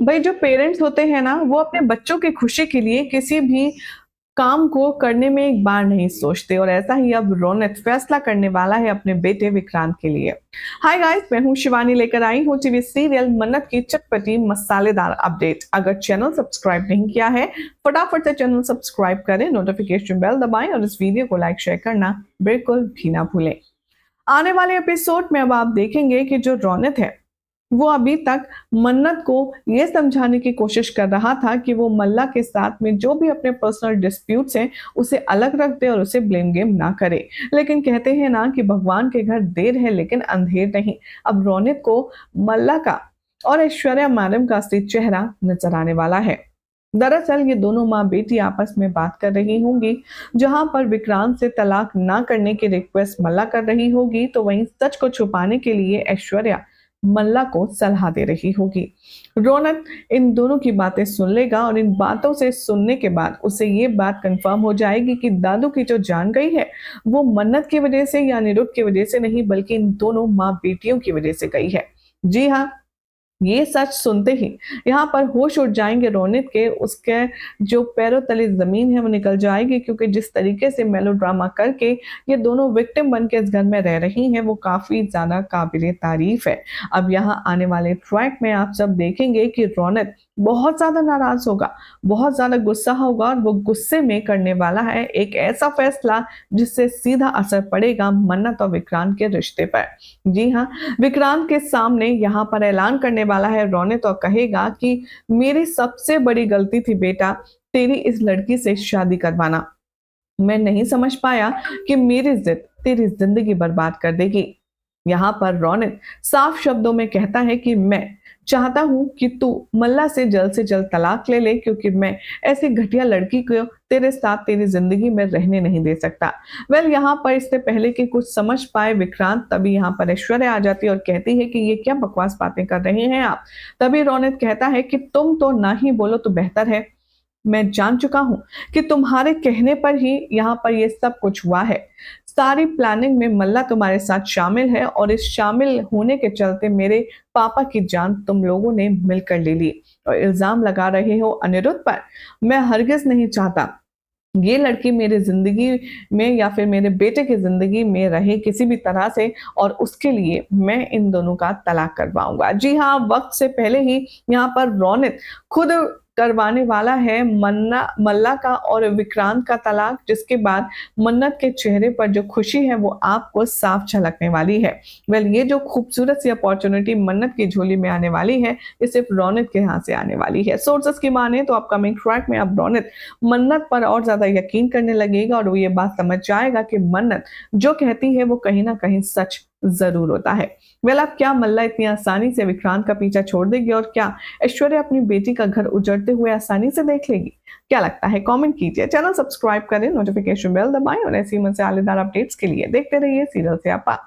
भाई जो पेरेंट्स होते हैं ना, वो अपने बच्चों की खुशी के लिए किसी भी काम को करने में एक बार नहीं सोचते और ऐसा ही अब रौनक फैसला करने वाला है अपने बेटे विक्रांत के लिए। हाय गाइस, मैं हूं शिवानी, लेकर आई हूं टीवी सीरियल मन्नत की चटपटी मसालेदार अपडेट। अगर चैनल सब्सक्राइब नहीं किया है, फटाफट से चैनल सब्सक्राइब करें, नोटिफिकेशन बेल दबाएं और इस वीडियो को लाइक शेयर करना बिल्कुल भी ना भूलें। आने वाले एपिसोड में अब आप देखेंगे कि जो रौनक है, वो अभी तक मन्नत को ये समझाने की कोशिश कर रहा था कि वो मल्ला के साथ में जो भी अपने पर्सनल डिस्प्यूट्स हैं उसे अलग रख दे और उसे ब्लेम गेम ना करे। लेकिन कहते हैं ना कि भगवान के घर देर है लेकिन अंधेर नहीं। अब रौनक को मल्ला का और ऐश्वर्या मैडम का असली चेहरा नजर आने वाला है। दरअसल ये दोनों माँ बेटी आपस में बात कर रही होंगी। जहां पर विक्रांत से तलाक ना करने की रिक्वेस्ट मल्ला कर रही होगी, तो वहीं सच को छुपाने के लिए ऐश्वर्या मल्ला को सलाह दे रही होगी। रौनक इन दोनों की बातें सुन लेगा और इन बातों से सुनने के बाद उसे ये बात कंफर्म हो जाएगी कि दादू की जो जान गई है वो मन्नत की वजह से या अनिरुद्ध की वजह से नहीं, बल्कि इन दोनों माँ बेटियों की वजह से गई है। जी हाँ, ये सच सुनते ही यहाँ पर होश उड़ जाएंगे रौनक के। उसके जो पैरों तले जमीन है वो निकल जाएगी, क्योंकि जिस तरीके से मेलोड्रामा करके ये दोनों विक्टिम बन के इस घर में रह रही हैं वो काफी ज्यादा काबिले तारीफ है। अब यहाँ आने वाले ट्रैक में आप सब देखेंगे कि रौनक बहुत ज्यादा नाराज होगा, बहुत ज्यादा गुस्सा होगा और वो गुस्से में करने वाला है एक ऐसा फैसला जिससे सीधा असर पड़ेगा मन्नत और विक्रांत के रिश्ते पर। जी हाँ, विक्रांत के सामने यहाँ पर ऐलान करने वाला है रौनक और कहेगा कि मेरी सबसे बड़ी गलती थी बेटा, तेरी इस लड़की से शादी करवाना। मैं नहीं समझ पाया कि मेरी जिद तेरी जिंदगी बर्बाद कर देगी। यहाँ पर रौनक साफ शब्दों में कहता है कि मैं चाहता हूं कि तू मल्ला से जल्द तलाक ले ले, क्योंकि मैं ऐसी घटिया लड़की को तेरे साथ तेरी जिंदगी में रहने नहीं दे सकता। वेल, यहाँ पर इससे पहले कि कुछ समझ पाए विक्रांत, तभी यहाँ पर ऐश्वर्या आ जाती है और कहती है कि ये क्या बकवास बातें कर रहे हैं आप। तभी रौनक कहता है कि तुम तो ना ही बोलो तो बेहतर है। मैं जान चुका हूं कि तुम्हारे कहने पर ही यहाँ पर ये सब कुछ हुआ है। सारी प्लानिंग में मल्ला तुम्हारे साथ शामिल है और इस शामिल होने के चलते मेरे पापा की जान तुम लोगों ने मिलकर ले ली और इल्जाम लगा रहे हो अनिरुद्ध पर। मैं हरगिज नहीं चाहता ये लड़की मेरी जिंदगी में या फिर मेरे बेटे की जिंदगी में रहे किसी भी तरह से, और उसके लिए मैं इन दोनों का तलाक करवाऊंगा। जी हाँ, वक्त से पहले ही यहाँ पर रौनक खुद करवाने वाला है मल्ला का और विक्रांत का तलाक, जिसके बाद मन्नत के चेहरे पर जो खुशी है वो आपको साफ झलकने वाली है। वेल, ये जो खूबसूरत सी अपॉर्चुनिटी मन्नत की झोली में आने वाली है, ये सिर्फ रौनक के यहाँ से आने वाली है। सोर्सेस की माने तो अपकमिंग ट्रैक में अब रौनक मन्नत पर और ज्यादा यकीन करने लगेगा और वो ये बात समझ जाएगा कि मन्नत जो कहती है वो कहीं ना कहीं सच जरूर होता है। वेल, अब क्या मल्ला इतनी आसानी से विक्रांत का पीछा छोड़ देगी और क्या ऐश्वर्या अपनी बेटी का घर उजड़ते हुए आसानी से देख लेगी? क्या लगता है, कमेंट कीजिए। चैनल सब्सक्राइब करें, नोटिफिकेशन बेल दबाएं और ऐसी मसालेदार अपडेट्स के लिए देखते रहिए सीरियल से आपा।